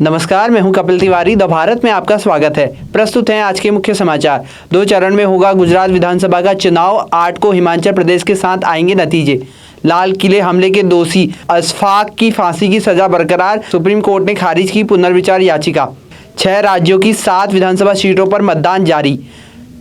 नमस्कार, मैं हूं कपिल तिवारी। द भारत में आपका स्वागत है। प्रस्तुत हैं आज के मुख्य समाचार। 2 चरण में होगा गुजरात विधानसभा का चुनाव। 8 को हिमाचल प्रदेश के साथ आएंगे नतीजे। लाल किले हमले के दोषी अशफाक की फांसी की सजा बरकरार। सुप्रीम कोर्ट ने खारिज की पुनर्विचार याचिका। 6 राज्यों की 7 विधानसभा सीटों पर मतदान जारी।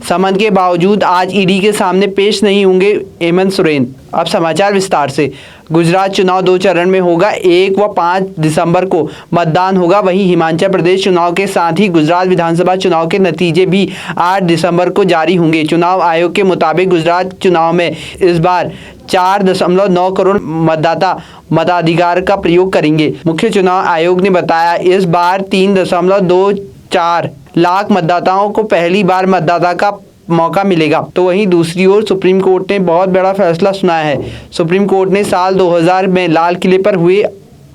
समन के बावजूद आज ईडी के सामने पेश नहीं होंगे हेमंत सोरेन। अब समाचार विस्तार से। गुजरात चुनाव 2 चरण में होगा। 1 व 5 दिसंबर को मतदान होगा। वहीं हिमाचल प्रदेश चुनाव के साथ ही गुजरात विधानसभा चुनाव के नतीजे भी 8 दिसंबर को जारी होंगे। चुनाव आयोग के मुताबिक गुजरात चुनाव में इस बार 4.9 करोड़ मतदाता मताधिकार का प्रयोग करेंगे। मुख्य चुनाव आयोग ने बताया इस बार 3.24 लाख मतदाताओं को पहली बार मतदाता का मौका मिलेगा। तो वहीं दूसरी ओर सुप्रीम कोर्ट ने बहुत बड़ा फैसला सुनाया है। सुप्रीम कोर्ट ने साल 2000 में लाल किले पर हुए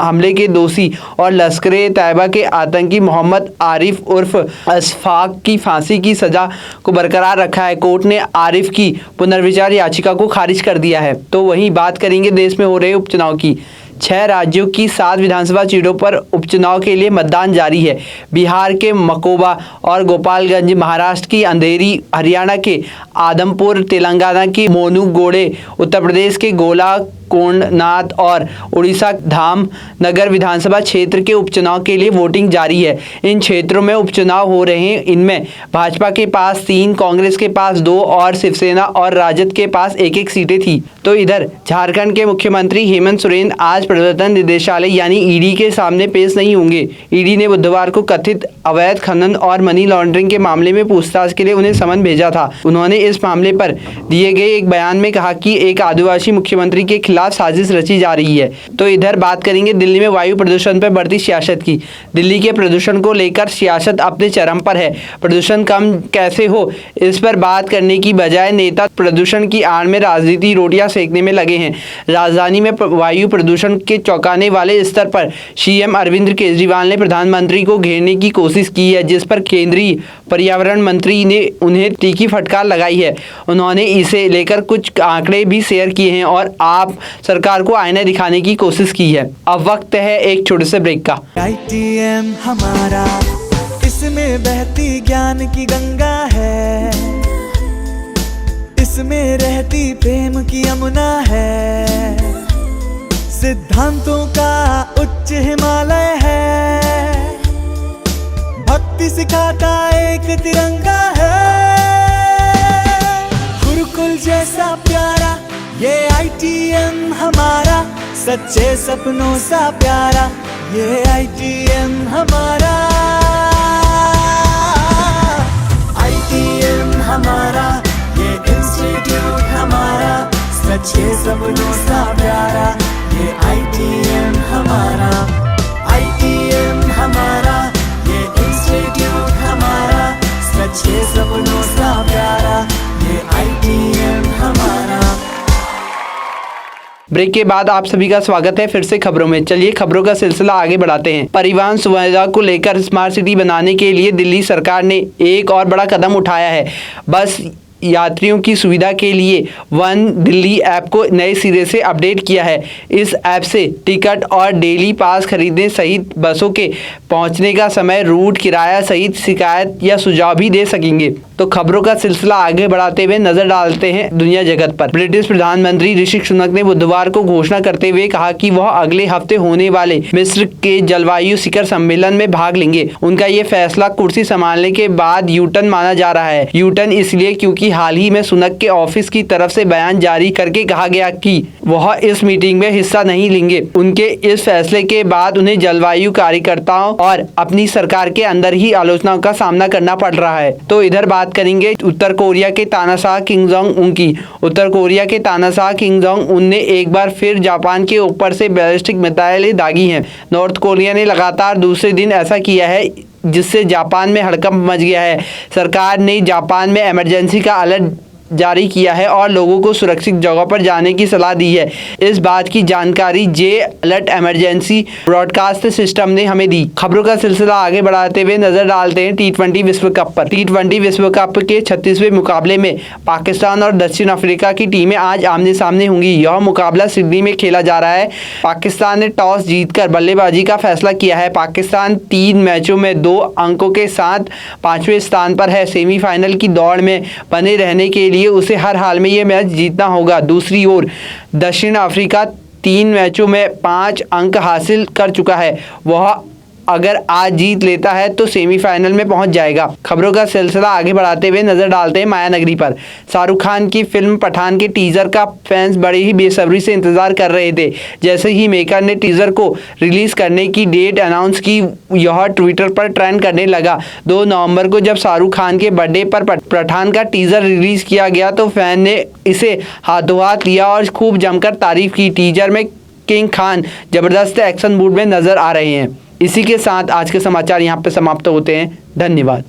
हमले के दोषी और लश्कर-ए-तैयबा के आतंकी मोहम्मद आरिफ उर्फ अशफाक की फांसी की सजा को बरकरार रखा है। कोर्ट ने आरिफ की पुनर्विचार याचिका को खारिज कर दिया है। तो वहीं बात करेंगे देश में हो रहे उपचुनाव की। 6 राज्यों की 7 विधानसभा सीटों पर उपचुनाव के लिए मतदान जारी है। बिहार के मकोबा और गोपालगंज, महाराष्ट्र की अंधेरी, हरियाणा के आदमपुर, तेलंगाना की मोनूगोडे, उत्तर प्रदेश के गोला कोंडनाथ और उड़ीसा धाम नगर विधानसभा क्षेत्र के उपचुनाव के लिए वोटिंग जारी है। इन क्षेत्रों में उपचुनाव हो रहे हैं। इनमें भाजपा के पास 3, कांग्रेस के पास 2 और शिवसेना और राजद के पास 1-1 सीटें थी। तो इधर झारखंड के मुख्यमंत्री हेमंत सोरेन आज प्रवर्तन निदेशालय यानी ईडी के सामने पेश नहीं होंगे। ईडी ने बुधवार को कथित अवैध खनन और मनी लॉन्ड्रिंग के मामले में पूछताछ के लिए उन्हें समन भेजा था। उन्होंने इस मामले पर दिए गए एक बयान में कहा कि एक आदिवासी मुख्यमंत्री के खिलाफ साजिश रची जा रही है। तो इधर बात करेंगे दिल्ली में वायु प्रदूषण पर बढ़ती सियासत की। दिल्ली के प्रदूषण को लेकर सियासत अपने चरम पर है। प्रदूषण कम कैसे हो, इस पर बात करने की बजाय नेता प्रदूषण की आड़ में राजनीति रोटियां सेकने में लगे हैं। राजधानी में वायु प्रदूषण के चौंकाने वाले स्तर पर सीएम अरविंद केजरीवाल ने प्रधानमंत्री को घेरने की कोशिश की है, जिस पर केंद्रीय पर्यावरण मंत्री ने उन्हें तीखी फटकार लगाई है। उन्होंने इसे लेकर कुछ आंकड़े भी शेयर किए हैं और आप सरकार को आईना दिखाने की कोशिश की है। अब वक्त है एक छोटे से ब्रेक का। ITM हमारा, इसमें बहती ज्ञान की गंगा है, इसमें रहती प्रेम की यमुना है, सिद्धांतों का उच्च हिमालय है, भक्ति सिखाता एक तिरंगा है, गुरुकुल जैसा प्यारा ये ITM हमारा, सच्चे सपनों सा प्यारा ये ITM हमारा, ITM हमारा, ये इंस्टीट्यूट हमारा, सच्चे सपनों सा प्यारा ये ITM हमारा, ITM हमारा, ये इंस्टीट्यूट हमारा, सच्चे सपनों सा प्यारा ये ITM हमारा। ब्रेक के बाद आप सभी का स्वागत है फिर से खबरों में। चलिए खबरों का सिलसिला आगे बढ़ाते हैं। परिवहन सुविधा को लेकर स्मार्ट सिटी बनाने के लिए दिल्ली सरकार ने एक और बड़ा कदम उठाया है। बस यात्रियों की सुविधा के लिए वन दिल्ली ऐप को नए सिरे से अपडेट किया है। इस ऐप से टिकट और डेली पास खरीदने सहित बसों के पहुंचने का समय, रूट, किराया सहित शिकायत या सुझाव भी दे सकेंगे। तो खबरों का सिलसिला आगे बढ़ाते हुए नजर डालते हैं दुनिया जगत पर। ब्रिटिश प्रधानमंत्री ऋषि सुनक ने बुधवार को घोषणा करते हुए कहा कि वह अगले हफ्ते होने वाले मिस्र के जलवायु शिखर सम्मेलन में भाग लेंगे। उनका ये फैसला कुर्सी संभालने के बाद यूटर्न माना जा रहा है। यूटर्न इसलिए क्योंकि हाल ही में सुनक के ऑफिस की तरफ से बयान जारी करके कहा गया कि वह इस मीटिंग में हिस्सा नहीं लेंगे। उनके इस फैसले के बाद उन्हें जलवायु कार्यकर्ताओं और अपनी सरकार के अंदर ही आलोचनाओं का सामना करना पड़ रहा है। तो इधर बात करेंगे उत्तर कोरिया के तानाशाह किम जोंग उन की। उत्तर कोरिया के तानाशाह किम जोंग उन ने एक बार फिर जापान के ऊपर से बैलिस्टिक मिसाइलें दागी हैं। नॉर्थ कोरिया ने लगातार दूसरे दिन ऐसा किया है, जिससे जापान में हड़कंप मच गया है। सरकार ने जापान में इमरजेंसी का अलर्ट जारी किया है और लोगों को सुरक्षित जगह पर जाने की सलाह दी है। इस बात की जानकारी जे अलर्ट इमरजेंसी ब्रॉडकास्ट सिस्टम ने हमें दी। खबरों का सिलसिला आगे बढ़ाते हुए नजर डालते हैं T20 विश्व कप पर। T20 विश्व कप के 36वें मुकाबले में पाकिस्तान और दक्षिण अफ्रीका की टीमें आज आमने सामने होंगी। यह मुकाबला सिडनी में खेला जा रहा है। पाकिस्तान ने टॉस जीतकर बल्लेबाजी का फैसला किया है। पाकिस्तान 3 मैचों में 2 अंकों के साथ 5वें स्थान पर है। सेमीफाइनल की दौड़ में बने रहने के लिए उसे हर हाल में ये मैच जीतना होगा। दूसरी ओर दक्षिण अफ्रीका 3 मैचों में 5 अंक हासिल कर चुका है। वह अगर आज जीत लेता है तो सेमीफाइनल में पहुंच जाएगा। खबरों का सिलसिला आगे बढ़ाते हुए नजर डालते हैं माया नगरी पर। शाहरुख खान की फिल्म पठान के टीजर का फैंस बड़ी ही बेसब्री से इंतजार कर रहे थे। जैसे ही मेकर ने टीजर को रिलीज करने की डेट अनाउंस की, यह ट्विटर पर ट्रेंड करने लगा। 2 नवंबर को जब शाहरुख खान के बर्थडे पर पठान का टीजर रिलीज किया गया तो फैन ने इसे हाथों हाथ लिया और खूब जमकर तारीफ की। टीजर में किंग खान जबरदस्त एक्शन मूड में नजर आ रहे हैं। इसी के साथ आज के समाचार यहाँ पे समाप्त होते हैं। धन्यवाद।